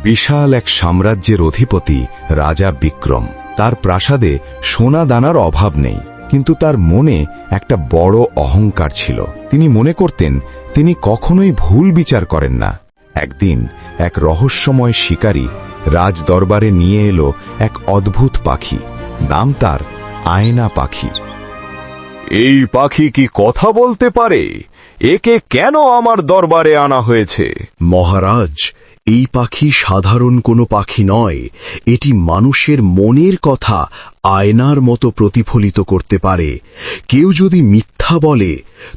বিশাল এক সাম্রাজ্যের অধিপতি রাজা বিক্রম। তার প্রাসাদে সোনা দানার অভাব নেই, কিন্তু তার মনে একটা বড় অহংকার ছিল। তিনি মনে করতেন তিনি কখনোই ভুল বিচার করেন না। একদিন এক রহস্যময় শিকারী রাজ দরবারে নিয়ে এলো এক অদ্ভুত পাখি। নাম তার আয়না পাখি। এই পাখি কি কথা বলতে পারে? একে কেন আমার দরবারে আনা হয়েছে? মহারাজ, এই পাখি সাধারণ কোনো পাখি নয়। এটি মানুষের মনের কথা আয়নার মতো প্রতিফলিত করতে পারে। কেউ যদি মিথ্যা বলে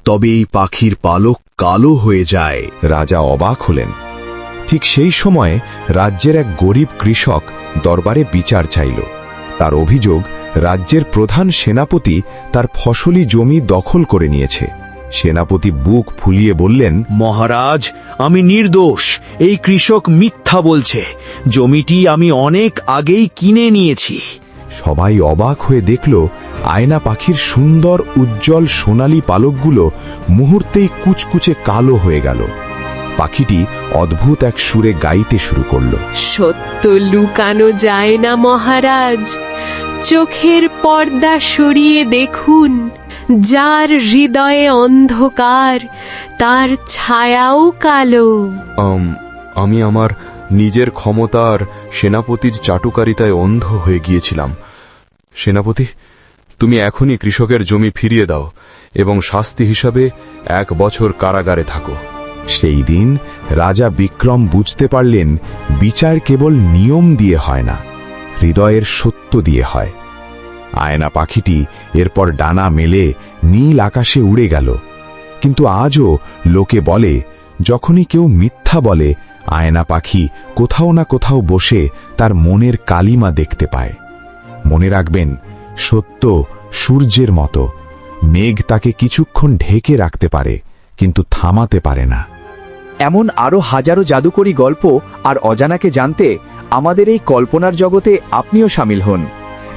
তবে এই পাখির পালক কালো হয়ে যায়। রাজা অবাক হলেন। ঠিক সেই সময়ে রাজ্যের এক গরিব কৃষক দরবারে বিচার চাইল। তার অভিযোগ, রাজ্যের প্রধান সেনাপতি তার ফসলি জমি দখল করে নিয়েছে। সেনাপতি বুক ফুলিয়ে বললেন, মহারাজ, আমি নির্দোষ। এই কৃষক মিথ্যা বলছে। জমিটি আমি অনেক আগেই কিনে নিয়েছি। সবাই অবাক হয়ে দেখল আয়না পাখির সুন্দর উজ্জ্বল সোনালী পালকগুলো মুহূর্তেই কুচকুচে কালো হয়ে গেল। পাখিটি অদ্ভুত এক সুরে গাইতে শুরু করল। সত্য লুকানো যায় না মহারাজ। চোখের পর্দা সরিয়ে দেখুন, যার হৃদয়ে অন্ধকার তার ছায়াও কালো। আমি আমার নিজের ক্ষমতার সেনাপতির চাটুকারিতায় অন্ধ হয়ে গিয়েছিলাম। সেনাপতি, তুমি এখনই কৃষকের জমি ফিরিয়ে দাও এবং শাস্তি হিসাবে 1 বছর কারাগারে থাকো। সেই দিন রাজা বিক্রম বুঝতে পারলেন, বিচার কেবল নিয়ম দিয়ে হয় না, হৃদয়ের সত্য দিয়ে হয়। আয়না পাখিটি এরপর ডানা মেলে নীল আকাশে উড়ে গেল। কিন্তু আজও লোকে বলে, যখনই কেউ মিথ্যা বলে, আয়না পাখি কোথাও না কোথাও বসে তার মনের কালিমা দেখতে পায়। মনে রাখবেন, সত্য সূর্যের মতো। মেঘ তাকে কিছুক্ষণ ঢেকে রাখতে পারে, কিন্তু থামাতে পারে না। এমন আরো হাজারো জাদুকরী গল্প আর অজানাকে জানতে আমাদের এই কল্পনার জগতে আপনিও শামিল হন।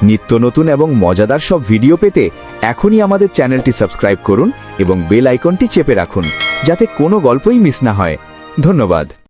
নিত্য নতুন এবং মজাদার সব ভিডিও পেতে এখনই আমাদের চ্যানেলটি সাবস্ক্রাইব করুন এবং বেল আইকনটি চেপে রাখুন, যাতে কোনো গল্পই মিস না হয়। ধন্যবাদ।